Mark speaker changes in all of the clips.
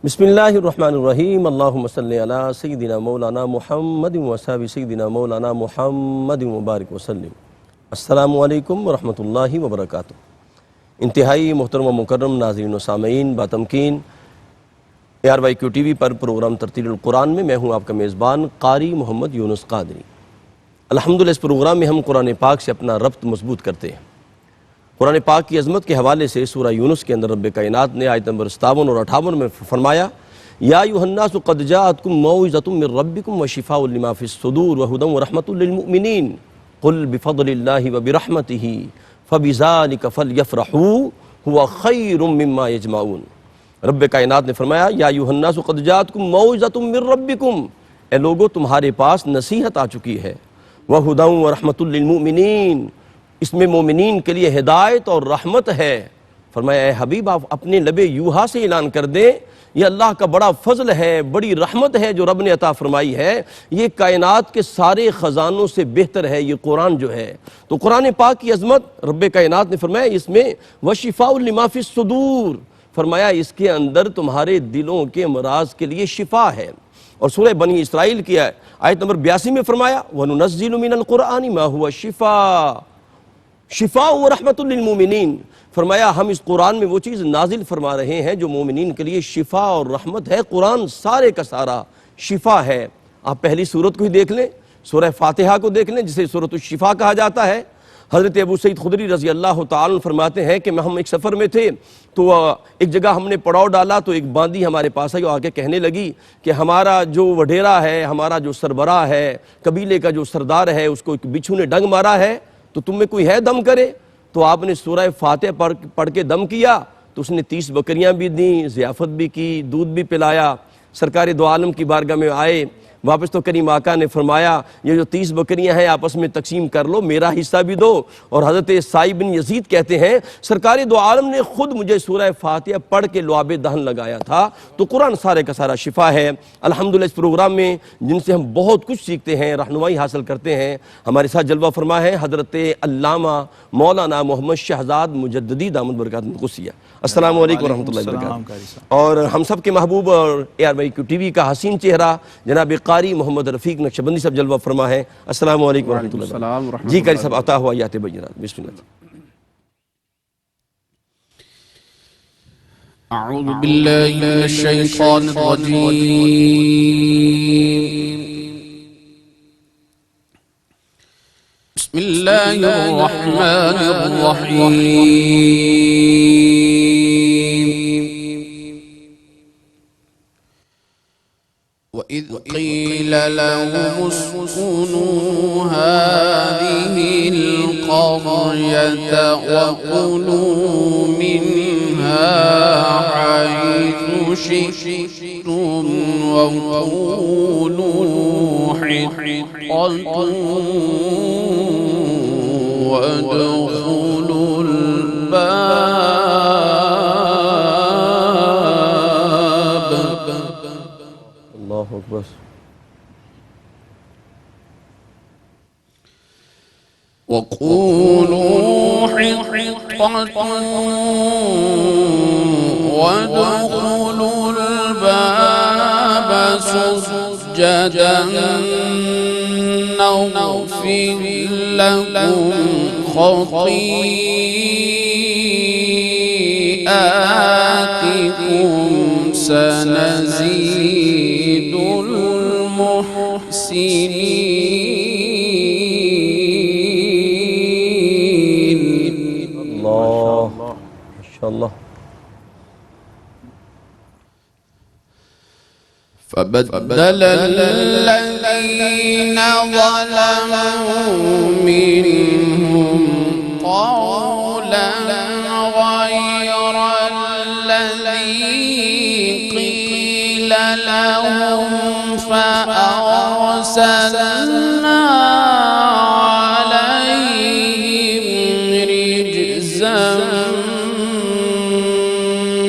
Speaker 1: بسم اللہ الرحمن الرحیم اللہم صلی علی سیدنا مولانا محمد وصحبہ سیدنا مولانا محمد مبارک وسلم۔ السلام علیکم ورحمۃ اللہ وبرکاتہ۔ انتہائی محترم و مکرم ناظرین و سامعین، باتمکین ARYQ TV پر پروگرام ترتیل القرآن میں میں ہوں آپ کا میزبان قاری محمد یونس قادری۔ الحمدللہ اس پروگرام میں ہم قرآن پاک سے اپنا ربط مضبوط کرتے ہیں۔ قرآن پاک کی عظمت کے حوالے سے سورہ یونس کے اندر رب کائنات نے آیت نمبر 57 اور 58 میں فرمایا، یا ایھا الناس قد جاءتکم موعظۃ من ربکم وشفاء لما فی الصدور وہدی ورحمۃ للمؤمنین قل بفضل اللہ وبرحمتہ فبذلک فلیفرحوا ھو خیر مما یجمعون۔ رب کائنات نے فرمایا، یا ایھا الناس قد جاءتکم موعظۃ من ربکم، اے لوگو تمہارے پاس نصیحت آ چکی ہے، وہدی ورحمۃ للمؤمنین، اس میں مومنین کے لیے ہدایت اور رحمت ہے۔ فرمایا اے حبیب آپ اپنے لب یوحا سے اعلان کر دیں، یہ اللہ کا بڑا فضل ہے، بڑی رحمت ہے جو رب نے عطا فرمائی ہے، یہ کائنات کے سارے خزانوں سے بہتر ہے یہ قرآن جو ہے۔ تو قرآن پاک کی عظمت رب کائنات نے فرمایا اس میں وشفاء لما فی الصدور، فرمایا اس کے اندر تمہارے دلوں کے امراض کے لیے شفا ہے۔ اور سورہ بنی اسرائیل کی آیت نمبر 82 میں فرمایا وَنُنَزِّلُ مِنَ الْقُرْآنِ مَا هُوَ شفاء ورحمۃ للمؤمنین، فرمایا ہم اس قرآن میں وہ چیز نازل فرما رہے ہیں جو مومنین کے لیے شفا اور رحمت ہے۔ قرآن سارے کا سارا شفا ہے۔ آپ پہلی سورت کو ہی دیکھ لیں، سورہ فاتحہ کو دیکھ لیں جسے سورۃ الشفا کہا جاتا ہے۔ حضرت ابو سعید خدری رضی اللہ تعالیٰ عنہ فرماتے ہیں کہ ہم ایک سفر میں تھے تو ایک جگہ ہم نے پڑاؤ ڈالا تو ایک باندی ہمارے پاس آئی اور آ کے کہنے لگی کہ ہمارا جو وڈیرا ہے، ہمارا جو سربراہ ہے، قبیلے کا جو سردار ہے، اس کو ایک بچھو نے ڈنگ مارا ہے، تو تم میں کوئی ہے دم کرے؟ تو آپ نے سورہ فاتحہ پڑھ کے دم کیا تو اس نے 30 بکریاں بھی دیں، ضیافت بھی کی، دودھ بھی پلایا۔ سرکار دو عالم کی بارگاہ میں آئے، واپس تو کریم آقا نے فرمایا یہ جو 30 بکریاں ہیں آپس میں تقسیم کر لو، میرا حصہ بھی دو۔ اور حضرت سعید بن یزید کہتے ہیں سرکار دو عالم نے خود مجھے سورہ فاتحہ پڑھ کے لعاب دہن لگایا تھا۔ تو قرآن سارے کا سارا شفا ہے۔ الحمدللہ اس پروگرام میں جن سے ہم بہت کچھ سیکھتے ہیں، رہنمائی حاصل کرتے ہیں، ہمارے ساتھ جلوہ فرما ہے حضرت علامہ مولانا محمد شہزاد مجددی دامت برکاتہ القدسیہ۔ السلام علیکم ورحمۃ اللہ وبرکاتہ۔ اور ہم سب کے محبوب اور ARYQ TV کا حسین چہرہ جناب قاری محمد رفیق نقشبندی صاحب جلوہ فرما ہے۔ السلام علیکم ورحمۃ اللہ وبرکاتہ۔ جی قاری صاحب عطا ہوا آیات بینات، بسم اللہ۔
Speaker 2: اعوذ باللہ من الشیطان الرجیم، بسم اللہ الرحمن الرحیم۔ وَإِذْ قِيلَ لَهُمُ اسْكُنُوا هَٰذِهِ الْقَرْيَةَ وَكُلُوا مِنْهَا حَيْثُ شِئْتُمْ وَقُولُوا حِطَّةٌ وَادْخُلُوا الْبَابَ۔
Speaker 1: اللہ اکبر۔
Speaker 2: وَقُولُوا حِطَّةٌ وَادْخُلُوا الْبَابَ سُجَّدًا نَغْفِرْ لَكُمْ خَطِيئَاتِكُمْ سَنَزِيدُ الْمُحْسِنِينَ۔
Speaker 1: اللہ ماشاءاللہ۔
Speaker 2: فَبَدَّلَ الَّذِينَ ظَلَمُوا مِنْهُمْ قَوْلًا غَيْرَ الَّذِي قِيلَ لَهُمْ فَأَرْسَلْنَا عَلَيْهِمْ رِجْزًا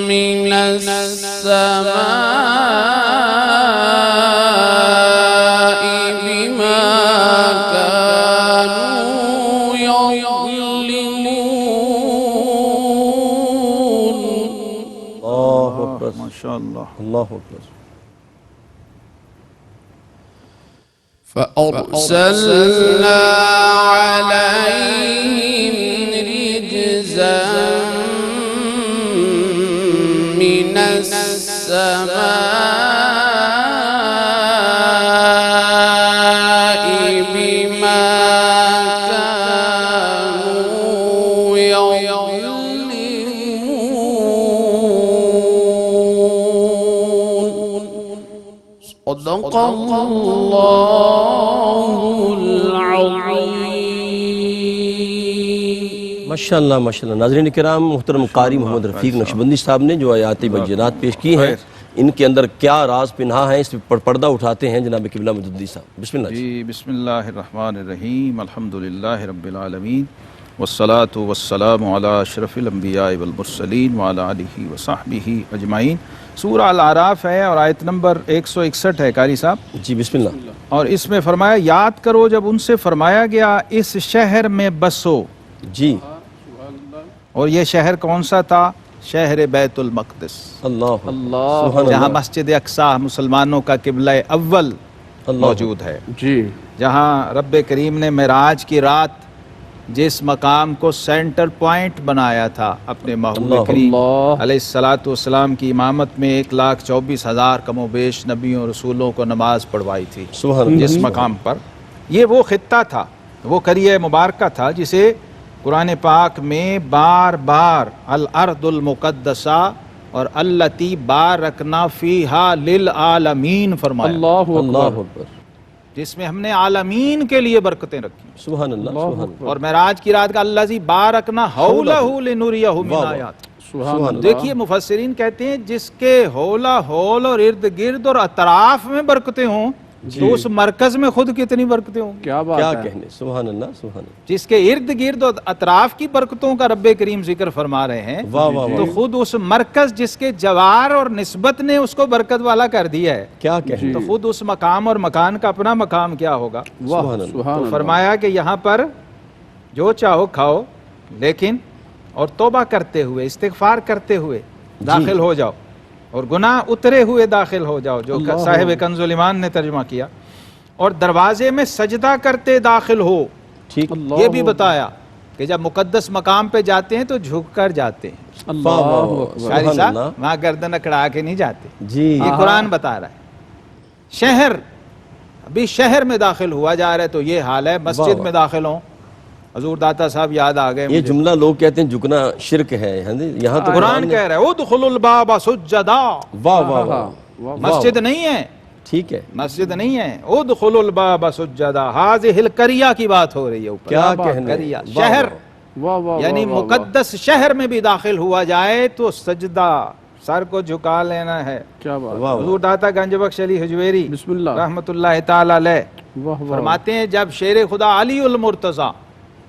Speaker 2: مِّنَ السَّمَاءِ بِمَا كَانُوا يَظْلِمُونَ۔
Speaker 1: اللہ اکبر۔
Speaker 3: ماشاءاللہ۔
Speaker 1: اللہ اکبر.
Speaker 2: فأرسلنا عليهم رجزا من السماء بما كانوا يظلمون. صدق الله العظيم.
Speaker 1: ماشاءاللہ ماشاءاللہ. ناظرین کرام، محترم قاری محمد رفیق نقشبندی صاحب نے جو آیات بینات پیش کی ہیں، ان کے اندر کیا راز پنہا ہے، اس پر پردہ اٹھاتے ہیں جناب قبلہ مجددی صاحب. بسم اللہ.
Speaker 3: جی بسم اللہ الرحمن الرحیم. الحمدللہ رب العالمین والصلاة والسلام علی اشرف الانبیاء والمرسلین وعلی آلہ وصحبہ اجمعین. سورہ الاعراف ہے اور آیت نمبر 161 ہے قاری صاحب.
Speaker 1: جی بسم اللہ.
Speaker 3: اور اس میں فرمایا یاد کرو جب ان سے فرمایا گیا اس شہر میں بسو.
Speaker 1: جی
Speaker 3: اور یہ شہر کون سا تھا؟ شہر بیت المقدس،
Speaker 1: اللہ سبحان
Speaker 3: جہاں
Speaker 1: اللہ.
Speaker 3: مسجد اقصی مسلمانوں کا قبلہ اول موجود ہے،
Speaker 2: جی
Speaker 3: جہاں رب کریم نے معراج کی رات جس مقام کو سینٹر پوائنٹ بنایا تھا اپنے محبوب کریم علیہ السلام کی امامت میں 1,24,000 کم و بیش نبیوں رسولوں کو نماز پڑھوائی تھی.
Speaker 1: سبحان اللہ.
Speaker 3: جس مقام پر یہ وہ خطہ تھا، وہ قریہ مبارکہ تھا جسے قرآن پاک میں بار بار الارض المقدسہ اور التی بارکنا فیہا للعالمین فرمایا،
Speaker 1: اللہ اکبر.
Speaker 3: جس میں ہم نے عالمین کے لیے برکتیں رکھی.
Speaker 1: سبحان اللہ سبحان اللہ.
Speaker 3: اور معراج کی رات کا الذی بارکنا حولہ لنریہ من آیات.
Speaker 1: سبحان اللہ.
Speaker 3: دیکھیے مفسرین کہتے ہیں جس کے حولہ حول اور ارد گرد اور اطراف میں برکتیں ہوں تو اس مرکز میں خود کتنی برکتیں ہوں گی.
Speaker 1: کیا کہنے. سبحان اللہ سبحان اللہ.
Speaker 3: جس کے ارد گرد اور اطراف کی برکتوں کا رب کریم ذکر فرما رہے ہیں،
Speaker 1: واہ واہ
Speaker 3: تو
Speaker 1: واہ.
Speaker 3: خود اس مرکز جس کے جوار اور نسبت نے اس کو برکت والا کر دیا ہے،
Speaker 1: کیا کہنے.
Speaker 3: تو خود اس مقام اور مکان کا اپنا مقام کیا ہوگا.
Speaker 1: سبحان اللہ.
Speaker 3: تو فرمایا کہ یہاں پر جو چاہو کھاؤ، لیکن اور توبہ کرتے ہوئے استغفار کرتے ہوئے داخل ہو جاؤ، اور گناہ اترے ہوئے داخل ہو جاؤ، جو صاحب کنز الایمان نے ترجمہ کیا. اور دروازے میں سجدہ کرتے داخل ہو.
Speaker 1: ٹھیک.
Speaker 3: یہ بھی بتایا کہ جب مقدس مقام پہ جاتے ہیں تو جھک کر جاتے ہیں.
Speaker 1: واہ واہ واہ.
Speaker 3: قاری
Speaker 1: سبحان
Speaker 3: صاحب
Speaker 1: اللہ.
Speaker 3: وہاں گردن اکڑا کے نہیں جاتے.
Speaker 1: جی
Speaker 3: یہ قرآن بتا رہا ہے. شہر، ابھی شہر میں داخل ہوا جا رہا ہے تو یہ حال ہے. مسجد میں داخل ہوں، حضور داتا صاحب یاد آ گئے.
Speaker 1: یہ جملہ لوگ کہتے ہیں جھکنا شرک ہے، یہاں تو
Speaker 3: قرآن کہہ رہا ہے ادخلوا الباب سجدا.
Speaker 1: واہ واہ واہ.
Speaker 3: مسجد نہیں ہے،
Speaker 1: ٹھیک ہے.
Speaker 3: مسجد نہیں ہے. ادخلوا الباب سجدا. هذه القرية کی بات ہو رہی ہے اوپر.
Speaker 1: کیا کہنے.
Speaker 3: قریہ شہر، یعنی مقدس شہر میں بھی داخل ہوا جائے تو سجدہ سر کو جھکا لینا ہے. حضور داتا گنج بخش علی حجویری رحمت اللہ تعالی علیہ فرماتے ہیں جب شیر خدا علی المرتضی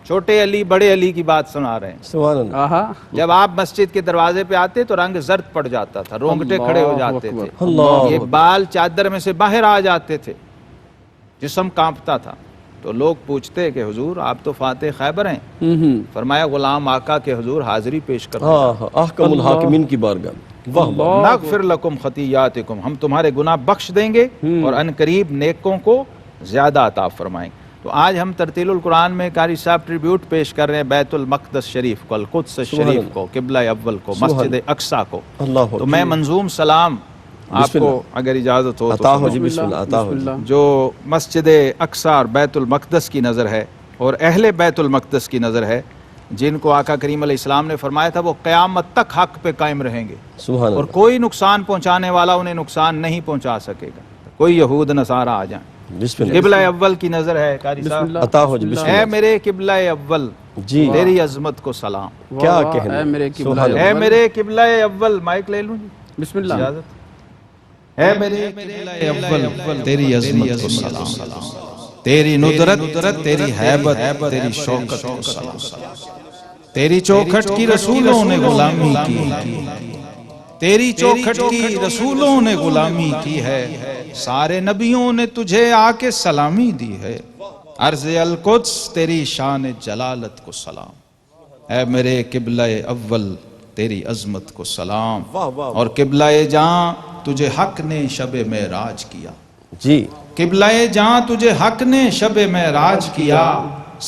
Speaker 3: چھوٹے علی بڑے علی کی بات سنا رہے ہیں،
Speaker 1: سبحان اللہ.
Speaker 3: جب آپ مسجد کے دروازے پہ آتے تو رنگ زرد پڑ جاتا تھا، رونگٹے کھڑے ہو جاتے تھے،
Speaker 1: اللہ.
Speaker 3: یہ بال چادر میں سے باہر آ جاتے تھے، جسم کانپتا تھا. تو لوگ پوچھتے کہ حضور آپ تو فاتح خیبر ہیں. فرمایا غلام آقا کے حضور حاضری پیش کرتے ہیں.
Speaker 1: احکم الحاکمین کی بارگاہ میں. واہ واہ.
Speaker 3: نغفر لکم خطیاتکم، ہم تمہارے گناہ بخش دیں گے اور ان قریب نیکوں کو زیادہ عطا فرمائیں گے. تو آج ہم ترتیل القرآن میں قاری صاحب ٹریبیوٹ پیش کر رہے ہیں بیت المقدس شریف کو، القدس شریف کو، قبلہ اول کو، مسجد اقصی کو. تو میں منظوم سلام آپ کو اگر اجازت ہو
Speaker 1: عطا ہو. جی بسم اللہ. عطا ہو.
Speaker 3: جو مسجد اقصی اور بیت المقدس کی نظر ہے اور اہل بیت المقدس کی نظر ہے، جن کو آقا کریم علیہ السلام نے فرمایا تھا وہ قیامت تک حق پہ قائم رہیں گے
Speaker 1: سبحان
Speaker 3: اور
Speaker 1: اللہ.
Speaker 3: کوئی نقصان پہنچانے والا انہیں نقصان نہیں پہنچا سکے گا. کوئی یہود نصارہ آ جائیں.
Speaker 1: بسم اللہ.
Speaker 3: قبلہ اول کی نظر ہے قاری صاحب.
Speaker 1: عطا ہو. جی بسم
Speaker 3: اے
Speaker 1: اللہ.
Speaker 3: میرے قبلہ اول
Speaker 1: جی
Speaker 3: تیری عظمت کو سلام.
Speaker 1: کیا کہنے. سبحان
Speaker 3: اے
Speaker 1: اللہ.
Speaker 3: میرے قبلہ اول، مائک لے لوں جی
Speaker 2: بسم اللہ.
Speaker 3: اجازت. اے میرے قبلہ اول تیری عظمت کو سلام، تیری ندرت، تیری حیبت، تیری شوکت کو سلام. تیری چوکھٹ کی رسولوں نے غلامی کی، تیری چوکھٹ کی رسولوں نے غلامی کی ہے، سارے نبیوں نے تجھے آ کے سلامی دی ہے. عرض القدس تیری شان جلالت کو سلام. اے میرے قبلہ اول تیری عظمت کو سلام۔
Speaker 1: واہ واہ
Speaker 3: اور قبلہ جاں تجھے حق نے شب معراج کیا،
Speaker 1: جی،
Speaker 3: قبلہ جاں تجھے حق نے شب معراج کیا،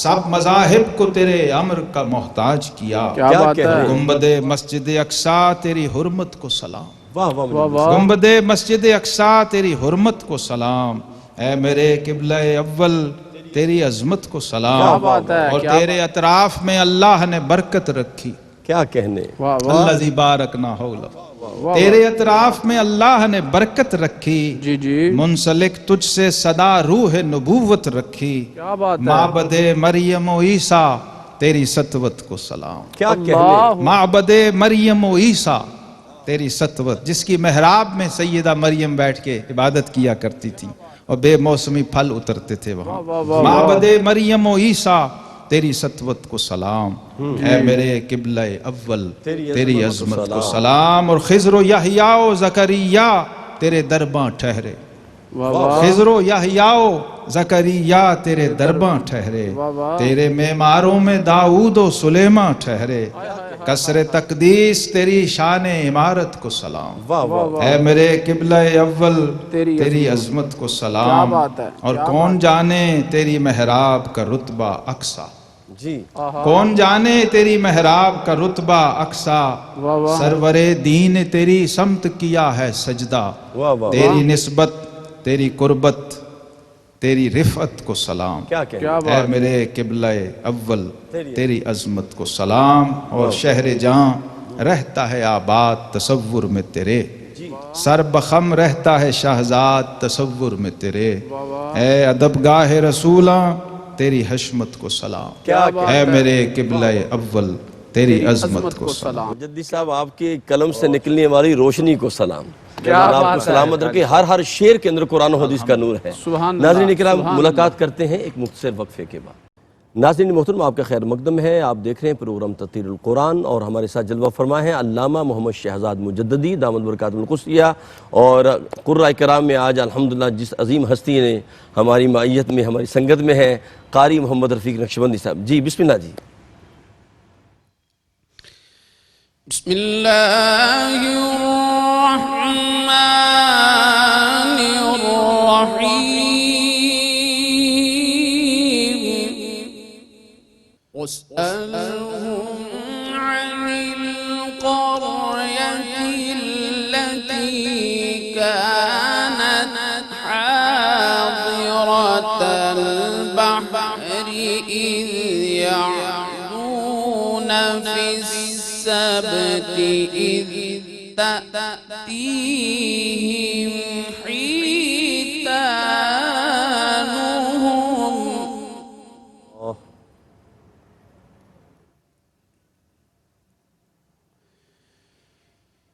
Speaker 3: سب مذاہب کو تیرے امر کا محتاج کیا،
Speaker 2: کیا
Speaker 1: کیا
Speaker 2: بات
Speaker 1: کہہ رہے
Speaker 2: ہے؟
Speaker 1: ہیں؟
Speaker 3: گنبد مسجد اقصیٰ تیری حرمت کو سلام،
Speaker 1: واہ واہ
Speaker 2: واہ
Speaker 1: واہ
Speaker 2: واہ،
Speaker 3: گنبد مسجد اقصیٰ تیری حرمت کو سلام، اے میرے قبلہ اول تیری عظمت کو سلام۔
Speaker 2: کیا بات ہے،
Speaker 3: اور
Speaker 2: کیا
Speaker 3: تیرے اطراف میں اللہ نے برکت رکھی،
Speaker 1: کیا کہنے،
Speaker 2: واہ واہ،
Speaker 3: الذی بارکنا حولہ،
Speaker 2: واہ
Speaker 3: تیرے اطراف میں اللہ نے برکت رکھی،
Speaker 2: جی جی،
Speaker 3: منسلک تجھ سے صدا روح نبوت رکھی،
Speaker 2: کیا بات ہے،
Speaker 3: معبد مریم و عیسیٰ تیری سطوت کو سلام،
Speaker 1: کیا کہنے،
Speaker 2: اللہ،
Speaker 3: معبد مریم و عیسیٰ تیری سطوت، جس کی محراب میں سیدہ مریم بیٹھ کے عبادت کیا کرتی تھی اور بے موسمی پھل اترتے تھے وہاں،
Speaker 2: واہ واہ واہ،
Speaker 3: معبد مریم و عیسیٰ تیری سطوت کو سلام، اے میرے قبلہ اول تیری عظمت کو سلام۔ اور خضر و یحییٰ و زکریا تیرے درباں ٹھہرے،
Speaker 2: واہ واہ،
Speaker 3: خضر و یحییٰ و زکریا تیرے درباں ٹھہرے،
Speaker 2: واہ واہ،
Speaker 3: تیرے معماروں میں داؤد و سلیمان ٹھہرے، کسر تقدیس تیری شان عمارت کو سلام،
Speaker 1: واہ واہ،
Speaker 3: اے میرے قبلہ اول
Speaker 2: تیری
Speaker 3: تیری عظمت کو
Speaker 2: کیا
Speaker 3: سلام۔
Speaker 2: بات ہے،
Speaker 3: اور
Speaker 2: کیا
Speaker 3: کون جانے تیری محراب کا رتبہ اقصیٰ،
Speaker 1: جی،
Speaker 3: کون جانے تیری محراب کا رتبہ اقصیٰ،
Speaker 2: واہ واہ،
Speaker 3: سرور دین تیری سمت کیا ہے سجدہ،
Speaker 1: واہ واہ،
Speaker 3: تیری نسبت تیری قربت تیری رفعت کو سلام،
Speaker 1: کیا کہنے،
Speaker 2: کیا
Speaker 3: اے
Speaker 2: بات،
Speaker 3: میرے قبلہ اول تیری عظمت کو سلام۔ اور شہر جاں رہتا ہے آباد تصور میں تیرے، سر بخم رہتا ہے شہزاد تصور میں تیرے، اے ادب گاہ رسولاں تیری حشمت کو سلام،
Speaker 1: کیا
Speaker 3: اے میرے قبلہ اول تیری عظمت کو سلام۔
Speaker 2: سلام،
Speaker 1: مجدد صاحب آپ کے قلم سے نکلنے والی روشنی کو سلام،
Speaker 2: کیا
Speaker 1: اللہ آپ
Speaker 2: بات
Speaker 1: کو
Speaker 2: ہے،
Speaker 1: سلامت رکھے، ہر شعر کے اندر قرآن و حدیث کا نور ہے۔
Speaker 2: سبحان اللہ،
Speaker 1: ناظرین اکرام،
Speaker 2: سبحان
Speaker 1: ملاقات کرتے ہیں ایک مختصر وقفے کے بعد۔ ناظرین محترم، آپ کا خیر مقدم ہے، آپ دیکھ رہے ہیں پروگرام تطہیر القرآن، اور ہمارے ساتھ جلوہ فرما ہیں علامہ محمد شہزاد مجددی دامت برکاتہ القدسیہ، اور قرۂ کرام میں آج الحمدللہ جس عظیم ہستی نے ہماری معیت میں، ہماری سنگت میں ہے، قاری محمد رفیق نقشبندی صاحب۔ جی بسم اللہ جی۔
Speaker 2: بسم اللہ الرحمن الرحیم، واسألهم عن القرية التي كانت حاضرة البحر إذ يعدون في السبت إذ تأتيهم حيتانهم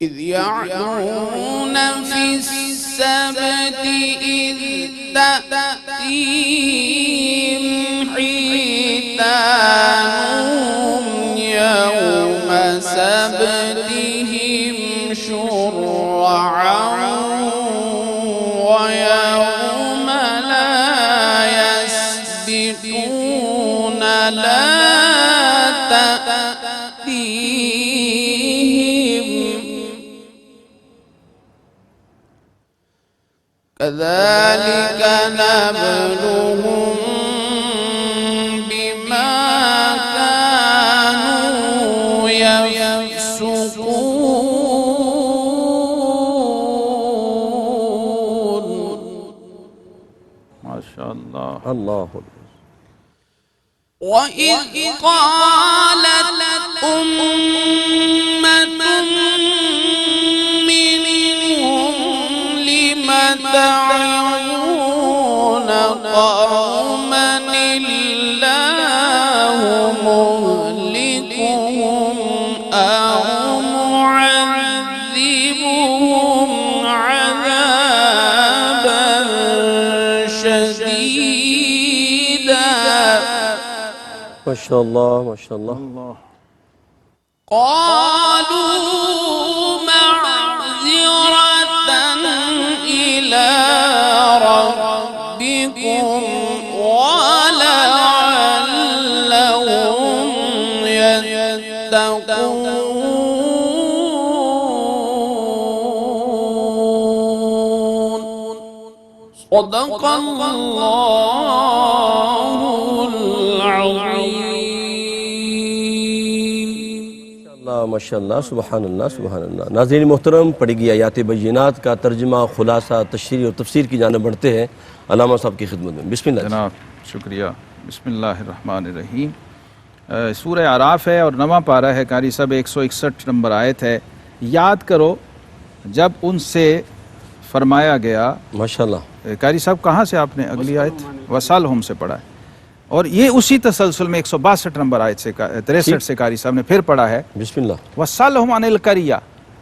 Speaker 2: إذ يعدون في السبت إذ تأتيهم حيتانهم يوم سبتهم شرعا ويوم لا يسبتون لا تأتيهم كذلك نبلوهم بما كانوا يفسقون
Speaker 3: ما شاء اللہ،
Speaker 1: اللہ
Speaker 2: وَإِذْ قَالَتْ أُمَّةٌ مِّنْهُمْ لِمَ تَعِظُونَ قَوْمًا اللَّهُ مُهْلِكُهُمْ أَوْ مُعَذِّبُهُمْ عَذَابًا شَدِيدًا
Speaker 1: ماشاءاللہ ماشاءاللہ۔
Speaker 2: قالوا معذرة إلى ربكم ولعلهم يتقون صدق اللہ العظیم۔
Speaker 1: ماشاء اللہ، سبحان اللہ، سبحان اللہ۔ ناظرین محترم، پڑھی گئی آیات بینات کا ترجمہ، خلاصہ، تشریح اور تفسیر کی جانب بڑھتے ہیں علامہ صاحب کی خدمت میں۔ بسم اللہ
Speaker 3: جناب شکریہ۔ بسم اللہ الرحمن الرحیم۔ سورہ اعراف ہے اور نواں پارہ ہے، قاری صاحب 161 نمبر آیت ہے۔ یاد کرو جب ان سے فرمایا گیا،
Speaker 1: ماشاءاللہ۔
Speaker 3: قاری صاحب کہاں سے آپ نے اگلی آیت؟ وسالہم سے پڑھا ہے، اور یہ اسی تسلسل میں 162 نمبر آیت سے 63 سے قاری صاحب نے پھر پڑھا ہے،
Speaker 1: بسم اللہ۔
Speaker 3: وسالہم عن القریہ،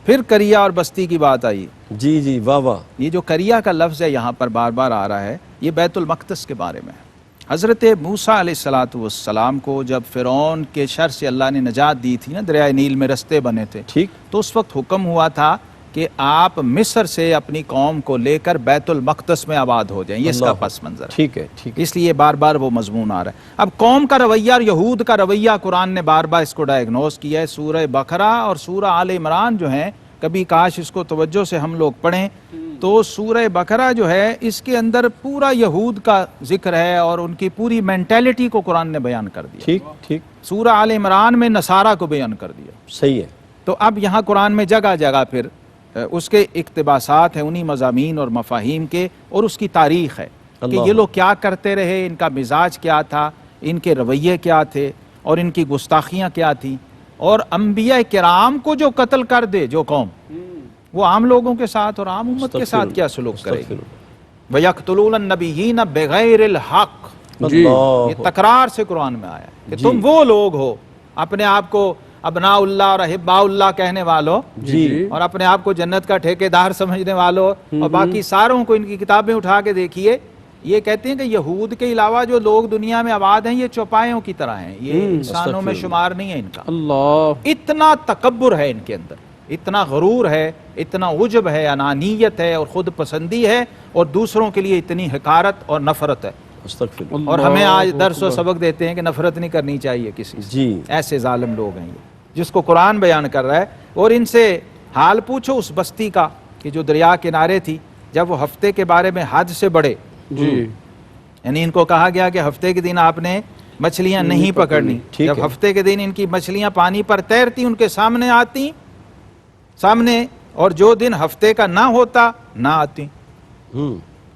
Speaker 3: پھر قریہ اور بستی کی بات آئی۔
Speaker 1: جی جی، واہ واہ۔
Speaker 3: یہ جو قریہ کا لفظ ہے یہاں پر بار بار آ رہا ہے، یہ بیت المقدس کے بارے میں ہے۔ حضرت موسیٰ علیہ السلام کو جب فرعون کے شر سے اللہ نے نجات دی تھی نا، دریائے نیل میں رستے بنے تھے،
Speaker 1: ٹھیک۔
Speaker 3: تو اس وقت حکم ہوا تھا کہ آپ مصر سے اپنی قوم کو لے کر بیت المقدس میں آباد ہو جائیں، یہ اس کا
Speaker 1: اللہ،
Speaker 3: پس منظر ہے۔
Speaker 1: ٹھیک ہے، ٹھیک ہے۔
Speaker 3: اس لیے بار بار وہ مضمون آ رہا ہے۔ اب قوم کا رویہ اور یہود کا رویہ قرآن نے بار بار اس کو ڈائگنوز کیا ہے۔ سورہ بقرہ اور سورہ آل عمران جو ہیں، کبھی کاش اس کو توجہ سے ہم لوگ پڑھیں تو سورہ بقرہ جو ہے اس کے اندر پورا یہود کا ذکر ہے اور ان کی پوری مینٹیلٹی کو قرآن نے بیان کر دیا۔
Speaker 1: ٹھیک ٹھیک،
Speaker 3: سورہ آل عمران میں نصارہ کو بیان کر دیا۔
Speaker 1: صحیح ہے۔
Speaker 3: تو اب یہاں قرآن میں جگہ جگہ پھر اس کے اقتباسات ہیں انہی مضامین اور مفاہیم کے، اور اس کی تاریخ ہے کہ
Speaker 1: اللہ،
Speaker 3: یہ لوگ کیا کرتے رہے، ان کا مزاج کیا تھا، ان کے رویے کیا تھے، اور ان کی گستاخیاں کیا تھیں، اور انبیاء کرام کو جو قتل کر دے جو قوم، وہ عام لوگوں کے ساتھ اور عام امت کے ساتھ کیا سلوک کرے گی۔ وَيَقْتُلُونَ النَّبِيِّينَ بِغَيْرِ الْحَقِّ،
Speaker 1: اللہ،
Speaker 3: یہ تکرار سے قرآن میں آیا ہے کہ تم وہ لوگ ہو اپنے آپ کو ابناء اللہ اور احباء اللہ کہنے والوں،
Speaker 1: جی،
Speaker 3: اور اپنے آپ کو جنت کا ٹھیکیدار سمجھنے والوں، اور باقی ساروں کو ان کی کتابیں اٹھا کے دیکھیے، یہ کہتے ہیں کہ یہود کے علاوہ جو لوگ دنیا میں آباد ہیں یہ چوپایوں کی طرح ہیں، یہ انسانوں میں شمار نہیں ہے ان کا۔
Speaker 2: اللہ،
Speaker 3: اتنا تکبر ہے ان کے اندر، اتنا غرور ہے، اتنا عجب ہے، انانیت ہے اور خود پسندی ہے، اور دوسروں کے لیے اتنی حقارت اور نفرت ہے۔
Speaker 1: استغفر اللہ۔
Speaker 3: اور ہمیں آج درس و سبق دیتے ہیں کہ نفرت نہیں کرنی چاہیے کسی سے۔
Speaker 1: جی،
Speaker 3: ایسے ظالم لوگ ہیں یہ، جس کو قرآن بیان کر رہا ہے۔ اور ان سے حال پوچھو اس بستی کا کہ جو دریا کنارے تھی، جب وہ ہفتے کے بارے میں حد سے بڑھے،
Speaker 2: جی،
Speaker 3: یعنی ان کو کہا گیا کہ ہفتے کے دن آپ نے مچھلیاں نہیں پکڑنی،
Speaker 1: ٹھیک
Speaker 3: جب
Speaker 1: ہے۔
Speaker 3: ہفتے کے دن ان کی مچھلیاں پانی پر تیرتی ان کے سامنے آتی سامنے، اور جو دن ہفتے کا نہ ہوتا نہ آتی۔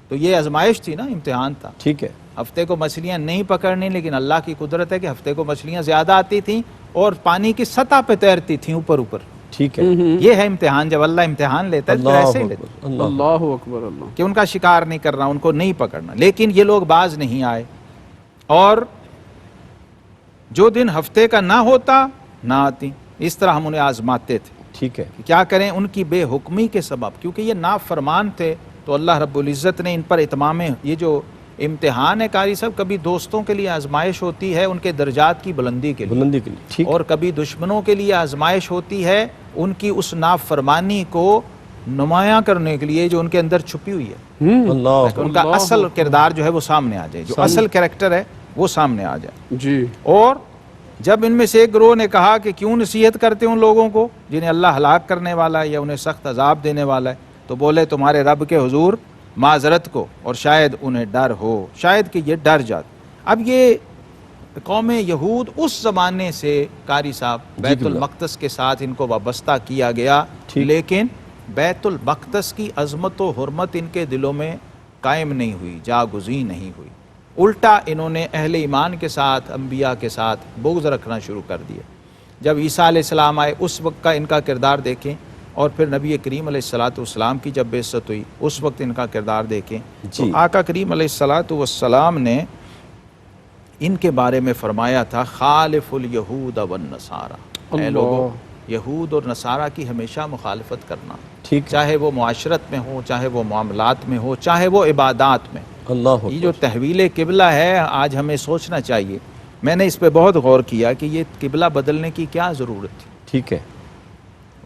Speaker 3: تو یہ آزمائش تھی نا، امتحان تھا۔
Speaker 1: ٹھیک ہے۔
Speaker 3: ہفتے کو مچھلیاں نہیں پکڑنی، لیکن اللہ کی قدرت ہے کہ ہفتے کو مچھلیاں زیادہ آتی تھیں اور پانی کی سطح پہ تیرتی تھیں اوپر اوپر۔
Speaker 1: ٹھیک ہے۔
Speaker 3: یہ ہے امتحان، جب اللہ امتحان لیتا ہے تو
Speaker 1: اللہ
Speaker 3: ایسے ہی لیتا ہے
Speaker 1: اکبر، اللہ
Speaker 2: اللہ اکبر، اللہ،
Speaker 3: کہ ان کا شکار نہیں کرنا، ان کو نہیں پکڑنا۔ لیکن یہ لوگ باز نہیں آئے، اور جو دن ہفتے کا نہ ہوتا نہ آتی، اس طرح ہم انہیں آزماتے تھے
Speaker 1: ٹھیک ہے۔
Speaker 3: کہ کیا کریں ان کی بے حکمی کے سبب، کیونکہ یہ نافرمان تھے تو اللہ رب العزت نے ان پر اتمام، یہ جو امتحان ہے قاری صاحب، کبھی دوستوں کے لیے آزمائش ہوتی ہے ان کے درجات کی بلندی کے لیے،
Speaker 1: بلندی کے لیے، ٹھیک۔
Speaker 3: اور کبھی دشمنوں کے لیے آزمائش ہوتی ہے ان کی اس نافرمانی کو نمایاں کرنے کے لیے جو ان کے اندر چھپی ہوئی ہے،
Speaker 1: اللہ،
Speaker 3: کہ ان کا اصل کردار جو ہے وہ سامنے آ جائے، جو اصل کریکٹر ہے وہ سامنے آ جائے۔
Speaker 2: جی،
Speaker 3: اور جب ان میں سے ایک گروہ نے کہا کہ کیوں نصیحت کرتے ان لوگوں کو جنہیں اللہ ہلاک کرنے والا ہے یا انہیں سخت عذاب دینے والا ہے، تو بولے تمہارے رب کے حضور معذرت کو، اور شاید انہیں ڈر ہو، شاید کہ یہ ڈر جات۔ اب یہ قوم یہود اس زمانے سے قاری صاحب بیت المقدس کے ساتھ ان کو وابستہ کیا گیا، لیکن بیت المقدس کی عظمت و حرمت ان کے دلوں میں قائم نہیں ہوئی، جاگزین نہیں ہوئی، الٹا انہوں نے اہل ایمان کے ساتھ، انبیاء کے ساتھ بغض رکھنا شروع کر دیا۔ جب عیسیٰ علیہ السلام آئے اس وقت کا ان کا کردار دیکھیں، اور پھر نبی کریم علیہ السلام کی جب بعثت ہوئی اس وقت ان کا کردار دیکھیں، تو آقا کریم علیہ السلام نے ان کے بارے میں فرمایا تھا خالف الیہود والنصارى، اے لوگوں یہود اور نصارہ کی ہمیشہ مخالفت کرنا،
Speaker 1: ٹھیک،
Speaker 3: چاہے وہ معاشرت میں ہو، چاہے وہ معاملات میں ہو، چاہے وہ عبادات میں۔
Speaker 1: اللہ
Speaker 3: یہ جو تحویل قبلہ ہے آج ہمیں سوچنا چاہیے، میں نے اس پہ بہت غور کیا کہ یہ قبلہ بدلنے کی کیا ضرورت تھی۔
Speaker 1: ٹھیک ہے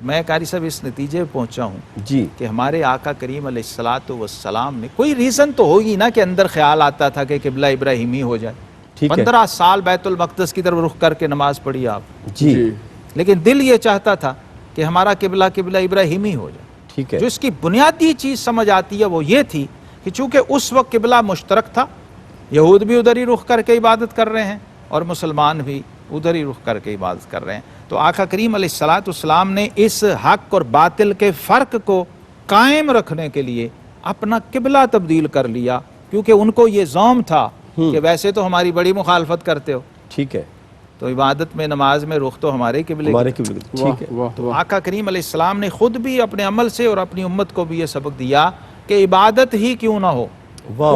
Speaker 3: میں قاری صاحب اس نتیجے پہ پہنچا ہوں
Speaker 1: جی،
Speaker 3: کہ ہمارے آقا کریم علیہ السلام نے کوئی ریزن تو ہوگی نا کہ اندر خیال آتا تھا کہ قبلہ ابراہیمی ہو جائے،
Speaker 1: ٹھیک ہے
Speaker 3: 15 سال بیت المقدس کی طرف رخ کر کے نماز پڑھی آپ،
Speaker 1: جی،
Speaker 3: لیکن دل یہ چاہتا تھا کہ ہمارا قبلہ ابراہیمی ہو جائے۔
Speaker 1: ٹھیک ہے
Speaker 3: جو اس کی بنیادی چیز سمجھ آتی ہے وہ یہ تھی کہ چونکہ اس وقت قبلہ مشترک تھا، یہود بھی ادھر ہی رخ کر کے عبادت کر رہے ہیں اور مسلمان بھی ادھر ہی رخ کر کے عبادت کر رہے ہیں، تو آقا کریم علیہ الصلوۃ والسلام نے اس حق اور باطل کے فرق کو قائم رکھنے کے لیے اپنا قبلہ تبدیل کر لیا، کیونکہ ان کو یہ زوم تھا کہ ویسے تو ہماری بڑی مخالفت کرتے ہو،
Speaker 1: ٹھیک ہے،
Speaker 3: تو عبادت میں نماز میں رخ تو ہمارے قبلے
Speaker 1: ہمارے قبلے ٹھیک ہے،
Speaker 3: تو آقا کریم علیہ السلام نے خود بھی اپنے عمل سے اور اپنی امت کو بھی یہ سبق دیا کہ عبادت ہی کیوں نہ ہو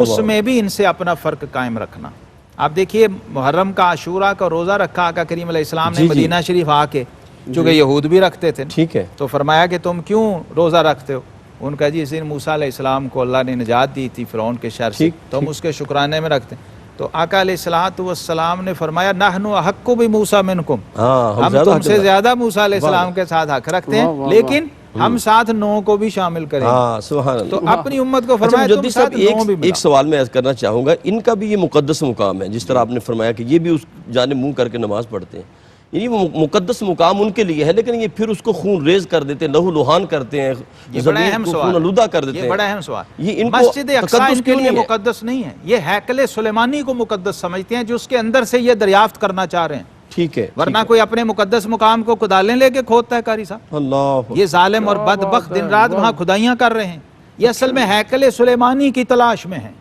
Speaker 3: اس میں بھی ان سے اپنا فرق قائم رکھنا۔ آپ دیکھیے محرم کا عاشورہ کا روزہ رکھا آقا کریم علیہ السلام نے مدینہ شریف آ کے، چونکہ یہود بھی رکھتے تھے،
Speaker 1: ٹھیک ہے،
Speaker 3: تو فرمایا کہ تم کیوں روزہ رکھتے ہو؟ ان کا جی اس دن موسیٰ علیہ السلام کو اللہ نے نجات دی تھی فرعون کے شر سے، تو ہم اس کے شکرانے میں رکھتے ہیں۔ تو آقا علیہ السلام نے فرمایا نحن احق بموسیٰ منکم، ہم تم سے زیادہ موسیٰ علیہ السلام کے ساتھ حق رکھتے ہیں، لیکن ہم ساتھ نو کو بھی شامل کریں گے۔
Speaker 1: سبحان اللہ۔
Speaker 3: تو اپنی امت کو فرمایا تم ساتھ نو بھی
Speaker 1: ایک سوال میں عرض کرنا چاہوں گا، ان کا بھی یہ مقدس مقام ہے، جس طرح آپ نے فرمایا کہ یہ بھی اس جانب منہ کر کے نماز پڑھتے ہیں، یعنی وہ مقدس مقام ان کے لیے ہے، لیکن یہ پھر اس کو خون ریز کر دیتے ہیں، لہو لہان کرتے ہیں،
Speaker 3: یہ بڑا اہم
Speaker 1: خون
Speaker 3: سوال
Speaker 1: آلودہ کر دیتے ہیں،
Speaker 3: یہ بڑا اہم سوال۔
Speaker 1: یہ ان کو
Speaker 3: مسجد اقصیٰ
Speaker 1: تقدس
Speaker 3: ان کے
Speaker 1: کیوں
Speaker 3: لیے
Speaker 1: نہیں ہے؟
Speaker 3: مقدس نہیں ہے، یہ ہیکل سلیمانی کو مقدس سمجھتے ہیں جو اس کے اندر سے یہ دریافت کرنا چاہ رہے ہیں،
Speaker 1: ٹھیک ہے،
Speaker 3: ورنہ کوئی اپنے مقدس مقام کو کدالیں لے کے کھودتا ہے قاری صاحب۔
Speaker 1: اللہ،
Speaker 3: یہ ظالم اور بدبخت دن رات وہاں خدائیاں کر رہے ہیں، یہ اصل میں ہیکل سلیمانی کی تلاش میں ہیں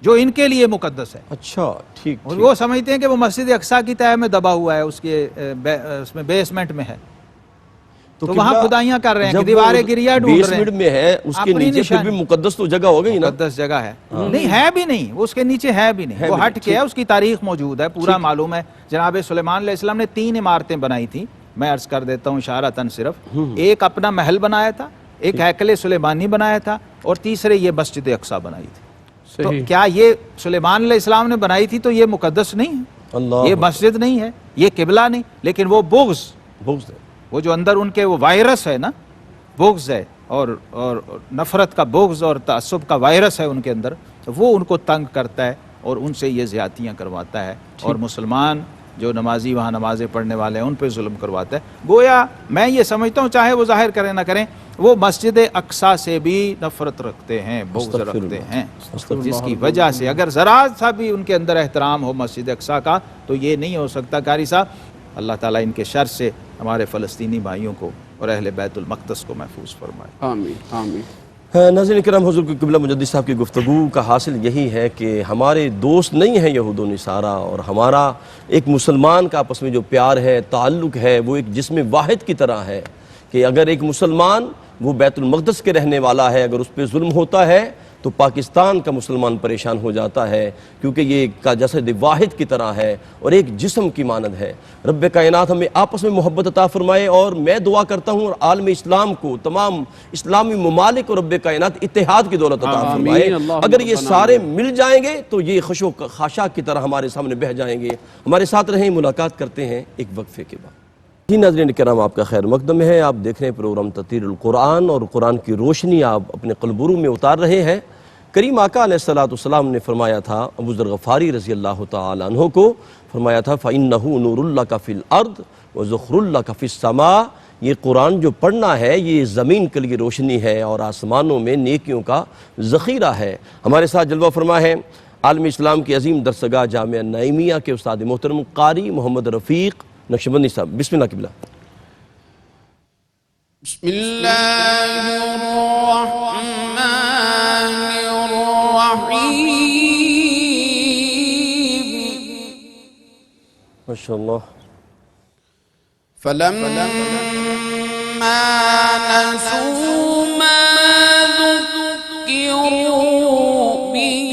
Speaker 3: جو ان کے لیے مقدس ہے،
Speaker 1: اچھا ٹھیک،
Speaker 3: اور وہ سمجھتے ہیں کہ وہ مسجد اقصیٰ کی تہہ میں دبا ہوا ہے، اس کے اس میں بیسمنٹ میں ہے، تو وہاں خدائیاں کر رہے ہیں کہ دیواریں گریا ڈھونڈ رہے ہیں،
Speaker 1: بیسمنٹ میں ہے، اس کے نیچے پھر بھی مقدس تو جگہ ہو گئی نا،
Speaker 3: مقدس جگہ ہے نہیں، ہے بھی نہیں، اس کے نیچے ہے بھی نہیں، وہ ہٹ کے ہے، اس کی تاریخ موجود ہے، پورا معلوم ہے۔ جناب سلیمان علیہ السلام نے 3 عمارتیں بنائی تھیں، میں عرض کر دیتا ہوں اشارتاً صرف، ایک اپنا محل بنایا تھا، ایک ہیکل سلیمانی بنایا تھا، اور تیسرے یہ مسجد اقصیٰ بنائی تھی۔ تو کیا یہ سلیمان علیہ السلام نے بنائی تھی تو یہ مقدس نہیں ہے، یہ مسجد نہیں ہے، یہ قبلہ نہیں، لیکن وہ بغض
Speaker 1: ہے،
Speaker 3: وہ جو اندر ان کے وہ وائرس ہے نا، بغض ہے، اور نفرت کا بغض اور تعصب کا وائرس ہے ان کے اندر، وہ ان کو تنگ کرتا ہے اور ان سے یہ زیادتیاں کرواتا ہے، اور مسلمان جو نمازی وہاں نمازیں پڑھنے والے ہیں ان پہ ظلم کرواتا ہے۔ گویا میں یہ سمجھتا ہوں چاہے وہ ظاہر کریں نہ کریں، وہ مسجد اقصیٰ سے بھی نفرت رکھتے ہیں، بغض رکھتے ہیں، جس کی وجہ سے اگر ذرا سا بھی ان کے اندر احترام ہو مسجد اقصیٰ کا تو یہ نہیں ہو سکتا۔ قاری صاحب اللہ تعالیٰ ان کے شر سے ہمارے فلسطینی بھائیوں کو اور اہل بیت المقدس کو محفوظ فرمائے،
Speaker 4: آمین آمین۔
Speaker 1: ناظرین کرام، حضور کے قبلہ مجدد صاحب کی گفتگو کا حاصل یہی ہے کہ ہمارے دوست نہیں ہیں یہود و نصارہ، اور ہمارا ایک مسلمان کا آپس میں جو پیار ہے، تعلق ہے، وہ ایک جسم واحد کی طرح ہے، کہ اگر ایک مسلمان وہ بیت المقدس کے رہنے والا ہے، اگر اس پہ ظلم ہوتا ہے تو پاکستان کا مسلمان پریشان ہو جاتا ہے، کیونکہ یہ ایک جسد واحد کی طرح ہے اور ایک جسم کی مانند ہے۔ رب کائنات ہمیں آپس میں محبت عطا فرمائے، اور میں دعا کرتا ہوں اور عالم اسلام کو، تمام اسلامی ممالک اور رب کائنات اتحاد کی دولت عطا فرمائے۔ اگر یہ سارے مل جائیں گے تو یہ خشوع خاشاک کی طرح ہمارے سامنے بہہ جائیں گے۔ ہمارے ساتھ رہیں، ملاقات کرتے ہیں ایک وقفے کے بعد۔ جی ناظرین کرام، آپ کا خیر مقدم ہے، آپ دیکھ رہے ہیں پروگرام تطہیر القرآن، اور قرآن کی روشنی آپ اپنے قلبروں میں اتار رہے ہیں۔ کریم آقا علیہ السلام نے فرمایا تھا ابو ذر غفاری رضی اللہ تعالیٰ عنہ کو، فرمایا تھا فَإِنَّهُ نُورُ اللَّكَ فِي الْأَرْضِ وَزُخْرُ اللَّكَ فِي السَّمَاءِ، یہ قرآن جو پڑھنا ہے یہ زمین کے لیے روشنی ہے اور آسمانوں میں نیکیوں کا ذخیرہ ہے۔ ہمارے ساتھ جلوہ فرما ہے عالم اسلام کی عظیم درسگاہ جامعہ نعیمیہ کے استاد محترم قاری محمد رفیق نقشبندی صاحب۔ بسم اللہ قبلہ۔
Speaker 2: بسم اللہ الرحمن الرحیم۔
Speaker 1: ماشاءاللہ۔
Speaker 2: فلما نسوا ما ذكروا به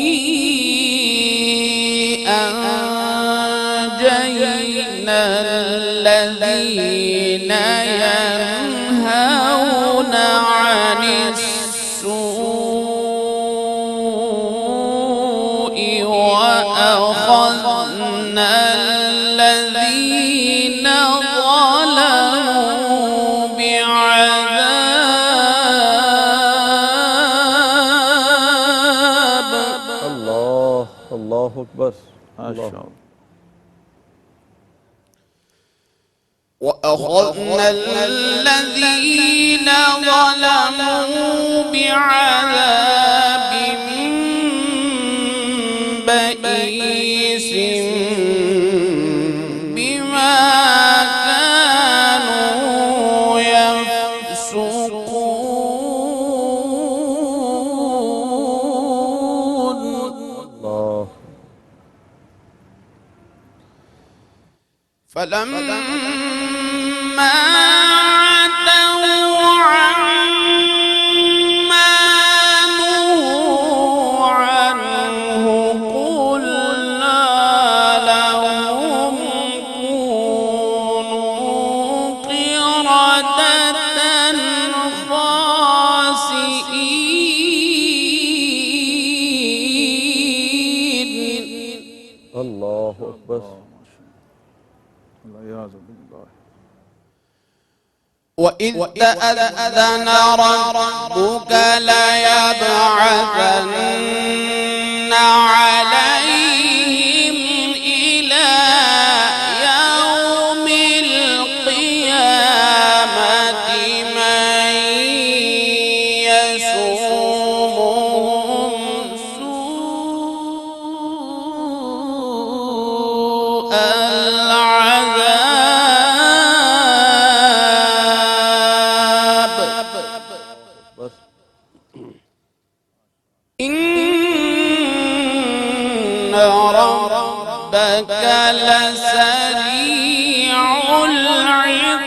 Speaker 2: أنجينا الذين ينهون عن السوء وأخذنا الذين ظلموا بعذاب۔
Speaker 1: اللہ اکبر۔
Speaker 2: وأخذنا الذين ظلموا بعذاب فلما عتوا عما نهوا عنه قلنا لهم كونوا قردة خاسئين.
Speaker 1: اللہ اکبر.
Speaker 2: وَإِذْ تَأَذَّنَ رَبُّكَ لَيَبْعَثَنَّ عَلَيْهِمْ إِلَى يَوْمِ الْقِيَامَةِ مَن يَسُومُهُمْ سُوءَ إِنَّ رَبَّكَ لَسَرِيعُ الْعِقَابِ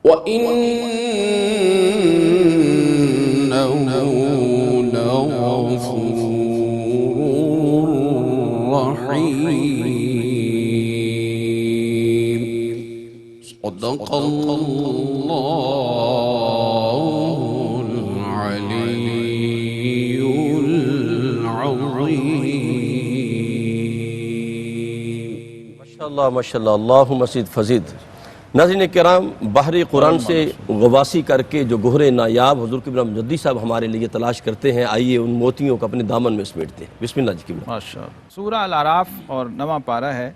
Speaker 2: وَإِنَّهُ لَغَفُورٌ رَحِيمٌ. صدق الله العلي العظيم.
Speaker 1: ماشاءاللہ ماشاءاللہ، اللہم زد فزد. ناظرین کرام، بحر قرآن سے غواصی کر کے جو گہرے نایاب حضور قبلہ مجدی صاحب ہمارے لیے تلاش کرتے ہیں، آئیے ان موتیوں کو اپنے دامن میں سمیٹتے ہیں. بسم اللہ جی قبلہ.
Speaker 3: ماشاءاللہ. سورہ الاعراف اور 9واں پارہ ہے،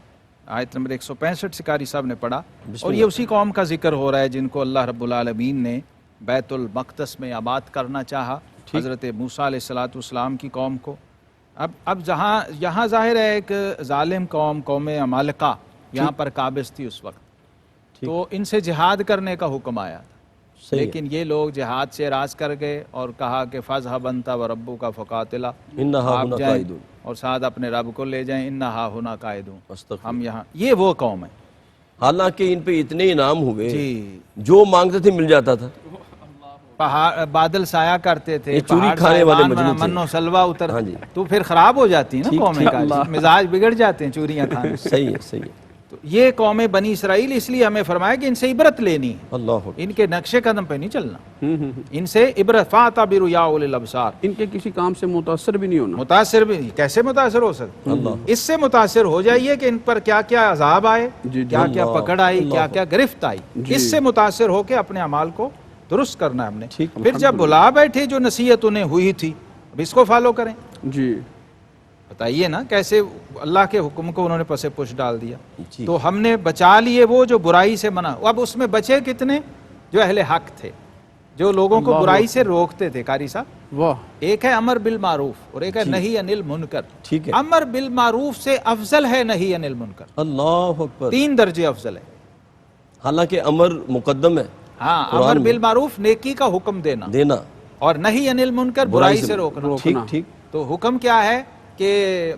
Speaker 3: آیت نمبر 165 سے قاری صاحب نے پڑھا، اور یہ اسی قوم کا ذکر ہو رہا ہے جن کو اللہ رب العالمین نے بیت المقدس میں آباد کرنا چاہا، حضرت موسیٰ علیہ السلام کی قوم کو. اب یہاں ظاہر ہے ایک ظالم قوم عمالقہ یہاں پر قابض تھی اس وقت، تو ان سے جہاد کرنے کا حکم آیا تھا، لیکن یہ لوگ جہاد سے اعراض کر گئے اور کہا کہ فَاذْهَبْ أَنْتَ وَرَبُّكَ فَقَاتِلَا، آپ جائیں اور ساتھ اپنے رب کو لے جائیں، اِنَّهَا هُنَا قَاعِدُونَ، ہم یہاں. یہ وہ قوم ہے.
Speaker 1: حالانکہ ان پہ اتنے انعام ہوئے، جو مانگتے تھے مل جاتا تھا.
Speaker 3: پہاڑ بادل سایہ کرتے تھے،
Speaker 1: چوری کھانے والے مجنون تھے،
Speaker 3: من و سلوہ اتر، تو پھر خراب ہو جاتی ہے نا قومیں کا، مزاج بگڑ جاتے ہیں چوریاں کھانے.
Speaker 1: صحیح ہے صحیح ہے.
Speaker 3: تو یہ قوم بنی اسرائیل، اس لیے ہمیں فرمایا کہ ان سے عبرت لینی ہے،
Speaker 1: اللہ
Speaker 3: ان کے نقش قدم پہ نہیں چلنا، ان سے عبرت. فَاعْتَبِرُوا يَا أُولِي الْأَبْصَارِ.
Speaker 4: ان کے کسی کام سے متاثر بھی نہیں ہونا.
Speaker 3: متاثر بھی نہیں، کیسے متاثر ہو سکتے؟ اس سے متاثر ہو جائیے کہ ان پر کیا کیا عذاب آئے، کیا کیا پکڑ آئی، کیا کیا گرفت آئی، اس سے متاثر ہو کے اپنے اعمال کو درست کرنا ہے ہم نے. پھر جب بلا بیٹھے جو نصیحت انہیں ہوئی تھی، اب اس کو فالو کریں.
Speaker 4: جی
Speaker 3: بتائیے نا کیسے اللہ کے حکم کو انہوں نے پس پش ڈال دیا. تو ہم نے بچا لیے وہ جو برائی سے منع. اب اس میں بچے کتنے؟ جو اہل حق تھے، جو لوگوں کو برائی سے روکتے تھے. قاری صاحب،
Speaker 4: واہ،
Speaker 3: ایک ہے امر بالمعروف اور ایک ہے نہی عن المنکر.
Speaker 1: ٹھیک ہے.
Speaker 3: امر بالمعروف سے افضل ہے نہی عن المنکر.
Speaker 1: اللہ اکبر.
Speaker 3: 3 درجے افضل ہے.
Speaker 1: حالانکہ امر مقدم ہے.
Speaker 3: ہاں، امر بالمعروف نیکی کا حکم دینا اور نہی عن المنکر برائی سے روکنا.
Speaker 1: ٹھیک ٹھیک.
Speaker 3: تو حکم کیا ہے کہ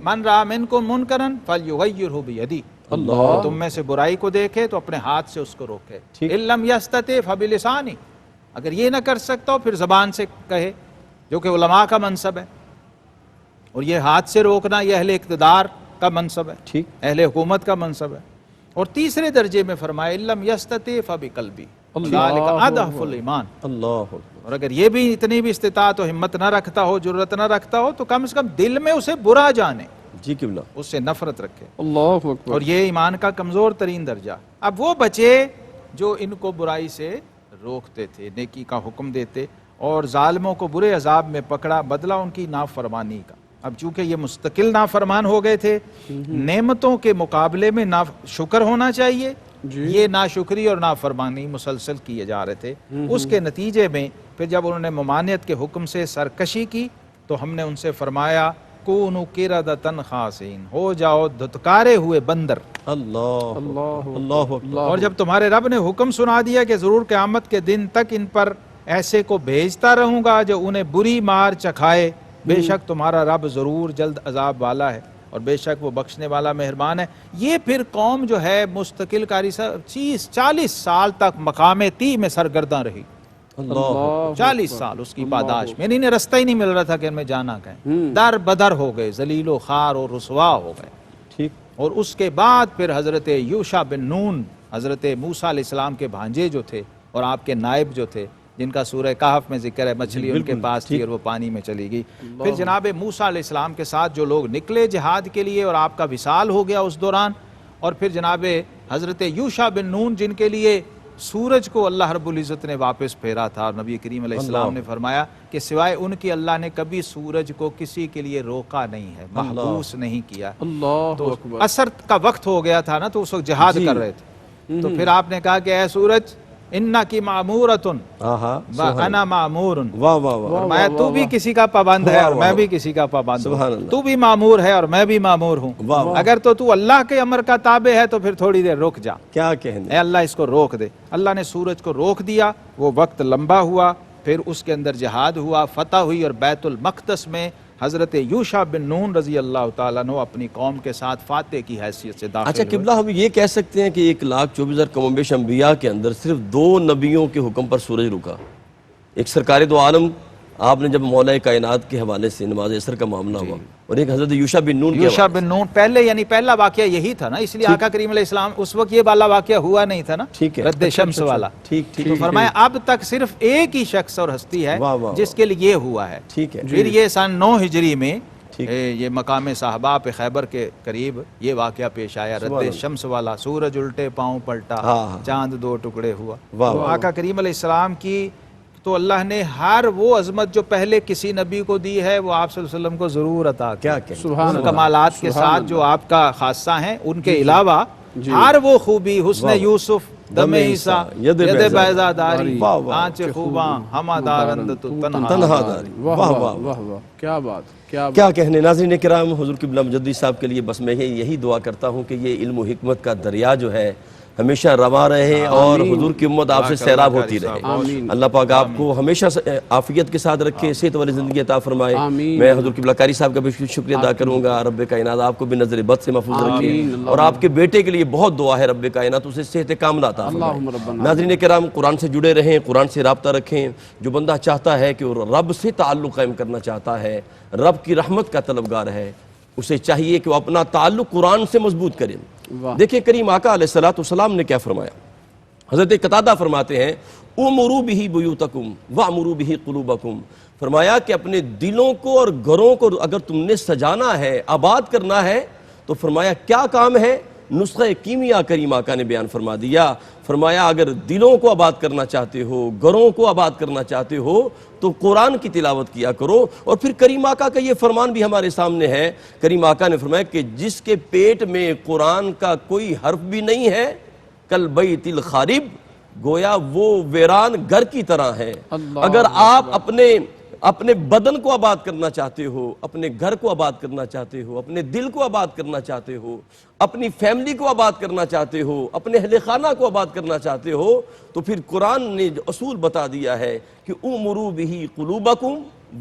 Speaker 3: من رأى منکم منکرا فلیغیرہ بیدہ. تم میں سے برائی کو دیکھے تو اپنے ہاتھ سے اس کو روکے. ان لم یستطع فبلسانہ، اگر یہ نہ کر سکتا ہو پھر زبان سے کہے، جو کہ علماء کا منصب ہے. اور یہ ہاتھ سے روکنا یہ اہل اقتدار کا منصب ہے،
Speaker 1: ٹھیک،
Speaker 3: اہل حکومت کا منصب ہے. اور تیسرے درجے میں فرمایا ان لم یستطع فبقلبہ، ذالک اضعف الایمان.
Speaker 1: اللہ اکبر.
Speaker 3: اور اگر یہ بھی اتنی بھی استطاعت و ہمت نہ رکھتا ہو، جرت نہ رکھتا ہو، تو کم سے کم دل میں اسے برا جانے،
Speaker 1: جی قبلہ،
Speaker 3: اس سے نفرت رکھے.
Speaker 4: اللہ اکبر.
Speaker 3: اور یہ ایمان کا کمزور ترین درجہ. اب وہ بچے جو ان کو برائی سے روکتے تھے، نیکی کا حکم دیتے، اور ظالموں کو برے عذاب میں پکڑا، بدلہ ان کی نافرمانی کا. اب چونکہ یہ مستقل نافرمان ہو گئے تھے، نعمتوں کے مقابلے میں شکر ہونا چاہیے، یہ ناشکری اور نافرمانی مسلسل کیے جا رہے تھے. اس کے نتیجے میں پھر جب انہوں نے ممانعت کے حکم سے سرکشی کی تو ہم نے ان سے فرمایا کونوا قردۃ خاسئین، ہو جاؤ دھتکارے ہوئے بندر. اللہ اکبر. اور جب تمہارے رب نے حکم سنا دیا کہ ضرور قیامت کے دن تک ان پر ایسے کو بھیجتا رہوں گا جو انہیں بری مار چکھائے، بے شک تمہارا رب ضرور جلد عذاب والا ہے اور بے شک وہ بخشنے والا مہربان ہے۔ یہ پھر قوم جو ہے مستقل قاری صاحب 40 سال تک مقام تی میں سرگرداں رہی،
Speaker 4: اللہ
Speaker 3: 40 سال اس کی پاداش میں، انہیں رستہ ہی نہیں مل رہا تھا کہ ان میں جانا کہیں، در بدر ہو گئے، ذلیل و خوار اور رسوا ہو گئے۔
Speaker 1: ٹھیک،
Speaker 3: اور اس کے بعد پھر حضرت یوشع بن نون، حضرت موسیٰ علیہ السلام کے بھانجے جو تھے اور آپ کے نائب جو تھے، جن کا سورہ کہف میں ذکر ہے، مچھلی ان کے پاس تھی اور وہ پانی میں چلی گئی۔ پھر جناب موسیٰ علیہ السلام کے ساتھ جو لوگ نکلے جہاد کے لیے اور آپ کا وصال ہو گیا اس دوران، اور پھر جناب حضرت یوشع بن نون جن کے لیے سورج کو اللہ رب العزت نے واپس پھیرا تھا، اور نبی کریم علیہ السلام نے فرمایا کہ سوائے ان کی اللہ نے کبھی سورج کو کسی کے لیے روکا نہیں ہے، محبوس نہیں کیا۔
Speaker 4: اللہ
Speaker 3: تو
Speaker 4: اکبر،
Speaker 3: عصر کا وقت ہو گیا تھا نا، تو اس وقت جہاد کر رہے تھے، تو پھر آپ نے کہا کہ اے سورج انکی معمورۃ
Speaker 1: ہاں،
Speaker 3: وانا معمور،
Speaker 1: واہ واہ واہ،
Speaker 3: فرمایا تو بھی کسی کا پابند ہے اور میں بھی کسی کا پابند ہوں، تو بھی معمور ہے اور میں بھی معمور ہوں، اگر تو اللہ کے امر کا تابع ہے تو پھر تھوڑی دیر رک جا،
Speaker 1: کیا کہنے،
Speaker 3: اے اللہ اس کو روک دے۔ اللہ نے سورج کو روک دیا، وہ وقت لمبا ہوا، پھر اس کے اندر جہاد ہوا، فتح ہوئی، اور بیت المقدس میں حضرت یوشع بن نون رضی اللہ تعالیٰ عنہ اپنی قوم کے ساتھ فاتح کی حیثیت سے داخل
Speaker 1: اچھا
Speaker 3: ہوئے۔
Speaker 1: قبلہ ہم یہ کہہ سکتے ہیں کہ 1,24,000 کم و بیش انبیاء کے اندر صرف 2 نبیوں کے حکم پر سورج رکا، ایک سرکار دو عالم آپ نے جب مولا کائنات کے حوالے سے نماز عصر کا معاملہ ہوا، اور ایک حضرت یوشع بن نون کے
Speaker 3: یوشع بن نون پہلے، یعنی پہلا واقعہ یہی تھا نا، اس لیے آقا کریم علیہ السلام اس وقت یہ والا واقعہ ہوا نہیں تھا نا،
Speaker 1: ٹھیک ہے،
Speaker 3: رد شمس والا،
Speaker 1: ٹھیک ٹھیک،
Speaker 3: تو فرمایا اب تک صرف ایک ہی شخص اور ہستی ہے
Speaker 1: واہ واہ
Speaker 3: جس کے لیے یہ ہوا ہے۔
Speaker 1: ٹھیک ہے،
Speaker 3: پھر یہ سن 9 ہجری میں یہ مقام صحابہ پہ خیبر کے قریب یہ واقعہ پیش آیا، رد شمس والا، سورج الٹے پاؤں پلٹا، چاند 2 ٹکڑے ہوا۔ تو آقا کریم علیہ السلام کی تو اللہ نے ہر وہ عظمت جو پہلے کسی نبی کو دی ہے وہ آپ صلی اللہ علیہ وسلم کو ضرور عطا کیا،
Speaker 4: سبحان
Speaker 3: ان کمالات کے ساتھ جو آپ کا خاصہ ہیں، ان کے علاوہ ہر وہ خوبی، حسن یوسف، دم عیسیٰ، ید بیضا داری، آنچ خوباں ہمہ دارند تو تنہا داری۔
Speaker 4: واہ واہ واہ واہ، کیا بات،
Speaker 1: کیا کہنے۔ ناظرین کرام، حضور قبلہ مجدد صاحب کے لیے بس میں یہی دعا کرتا ہوں کہ یہ علم و حکمت کا دریا جو ہے ہمیشہ رواں رہے اور حضور کی امت آپ سے سیراب ہوتی رہے۔ اللہ پاک آپ کو ہمیشہ عافیت کے ساتھ رکھے، صحت والی زندگی عطا فرمائے۔ میں حضور قبلہ قاری صاحب کا بھی شکریہ ادا کروں گا، رب کائنات آپ کو بھی نظر بد سے محفوظ رکھے، اور آپ کے بیٹے کے لیے بہت دعا ہے رب کائنات اسے صحت کاملہ عطا فرمائے۔ ناظرین کرام، قرآن سے جڑے رہیں، قرآن سے رابطہ رکھیں۔ جو بندہ چاہتا ہے کہ رب سے تعلق قائم کرنا چاہتا ہے، رب کی رحمت کا طلبگار ہے، اسے چاہیے کہ وہ اپنا تعلق قرآن سے مضبوط کرے۔ دیکھیں کریم آقا علیہ السلام نے کیا فرمایا۔ حضرت قتادہ فرماتے ہیں اُمُرُوا بِهِ بُيُوتَكُمْ وَأْمُرُوا بِهِ قُلُوبَكُمْ، فرمایا کہ اپنے دلوں کو اور گھروں کو اگر تم نے سجانا ہے، آباد کرنا ہے، تو فرمایا کیا کام ہے؟ نسخہ کیمیا کریم آقا نے بیان فرما دیا۔ فرمایا اگر دلوں کو آباد کرنا چاہتے ہو، گھروں کو آباد کرنا چاہتے ہو، تو قرآن کی تلاوت کیا کرو۔ اور پھر کریم آقا کا یہ فرمان بھی ہمارے سامنے ہے۔ کریم آقا نے فرمایا کہ جس کے پیٹ میں قرآن کا کوئی حرف بھی نہیں ہے، کالبیت الخارب، گویا وہ ویران گھر کی طرح ہے۔ اگر آپ اپنے بدن کو آباد کرنا چاہتے ہو، اپنے گھر کو آباد کرنا چاہتے ہو، اپنے دل کو آباد کرنا چاہتے ہو، اپنی فیملی کو آباد کرنا چاہتے ہو، اپنے اہل خانہ کو آباد کرنا چاہتے ہو، تو پھر قرآن نے جو اصول بتا دیا ہے کہ اُمُرُوا بِهِ قُلُوبَكُمْ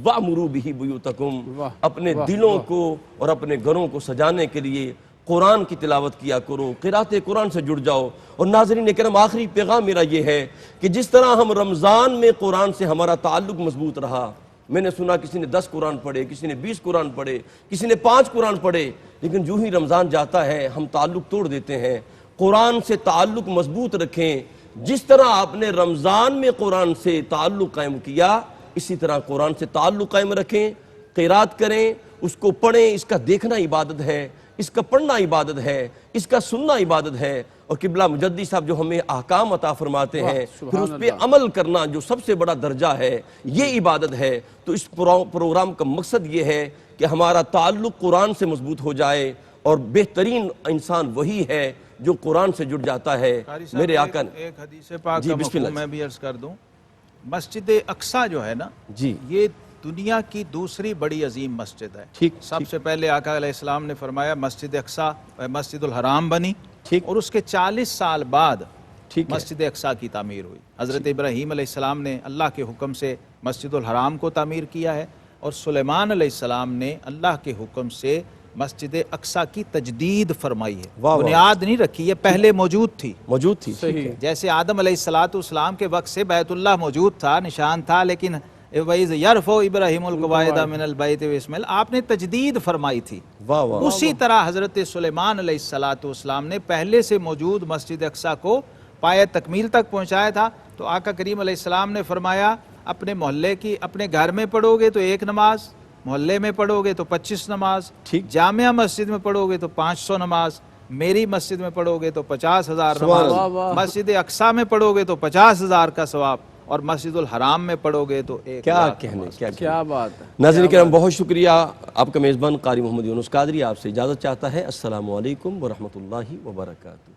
Speaker 1: وَأْمُرُوا بِهِ بُيُوتَكُمْ، اپنے دلوں کو اور اپنے گھروں کو سجانے کے لیے قرآن کی تلاوت کیا کرو، قرات قرآن سے جڑ جاؤ۔ اور ناظرین کرام، آخری پیغام میرا یہ ہے کہ جس طرح ہم رمضان میں قرآن سے ہمارا تعلق مضبوط رہا، میں نے سنا کسی نے 10 قرآن پڑھے، کسی نے 20 قرآن پڑھے، کسی نے 5 قرآن پڑھے، لیکن جو ہی رمضان جاتا ہے ہم تعلق توڑ دیتے ہیں۔ قرآن سے تعلق مضبوط رکھیں۔ جس طرح آپ نے رمضان میں قرآن سے تعلق قائم کیا، اسی طرح قرآن سے تعلق قائم رکھیں، قرات کریں، اس کو پڑھیں۔ اس کا دیکھنا عبادت ہے، اس کا پڑھنا عبادت ہے، اس کا سننا عبادت ہے۔ اور قبلہ مجدد صاحب جو ہمیں احکام عطا فرماتے ہیں، پھر اس پہ عمل کرنا جو سب سے بڑا درجہ ہے، یہ عبادت ہے۔ تو اس پروگرام کا مقصد یہ ہے کہ ہمارا تعلق قرآن سے مضبوط ہو جائے، اور بہترین انسان وہی ہے جو قرآن سے جڑ جاتا ہے۔ میرے آقا
Speaker 3: ایک حدیث پاک کا مفہوم میں بھی عرض کر دوں، مسجد اقصی جو ہے نا، یہ دنیا کی دوسری بڑی عظیم مسجد ہے۔ سب سے پہلے آقا علیہ السلام نے فرمایا مسجد اقصی مسجد الحرام بنی، اور اس کے 40 سال بعد
Speaker 1: ٹھیک ہے۔
Speaker 3: مسجد اقصیٰ کی تعمیر ہوئی۔ حضرت ابراہیم علیہ السلام نے اللہ کے حکم سے مسجد الحرام کو تعمیر کیا ہے، اور سلیمان علیہ السلام نے اللہ کے حکم سے مسجد اقصیٰ کی تجدید فرمائی ہے۔
Speaker 1: واہ واہ۔
Speaker 3: بنیاد نہیں رکھی، یہ پہلے موجود تھی۔
Speaker 1: موجود تھی۔
Speaker 4: صحیح۔
Speaker 3: جیسے آدم علیہ السلام کے وقت سے بیت اللہ موجود تھا، نشان تھا، لیکن وَإِذْ يَرْفَعُ إِبْرَاهِيمُ الْقَوَاعِدَ مِنَ الْبَيْتِ وَإِسْمَاعِيلُ، آپ نے تجدید فرمائی تھی۔
Speaker 1: واہ واہ۔
Speaker 3: اسی طرح حضرت سلیمان علیہ السلام نے پہلے سے موجود مسجد اقصیٰ کو پایہ تکمیل تک پہنچایا تھا۔ تو آقا کریم علیہ السلام نے فرمایا اپنے محلے کی، اپنے گھر میں پڑھو گے تو 1 نماز، محلے میں پڑھو گے تو 25 نماز،
Speaker 1: ٹھیک۔
Speaker 3: جامعہ مسجد میں پڑھو گے تو 500 نماز، میری مسجد میں پڑھو گے تو 50,000
Speaker 1: سبحان
Speaker 3: نماز،
Speaker 4: اللہ۔
Speaker 3: مسجد اقصیٰ میں پڑھو گے تو 50,000 کا ثواب، اور مسجد الحرام میں پڑھو گے تو 1,000
Speaker 1: کیا کہنے، کیا کہنے۔
Speaker 4: کیا بات ہے۔
Speaker 1: ناظرین کرام، بہت شکریہ۔ آپ کا میزبان قاری محمد یونس قادری آپ سے اجازت چاہتا ہے۔ السلام علیکم ورحمۃ اللہ وبرکاتہ۔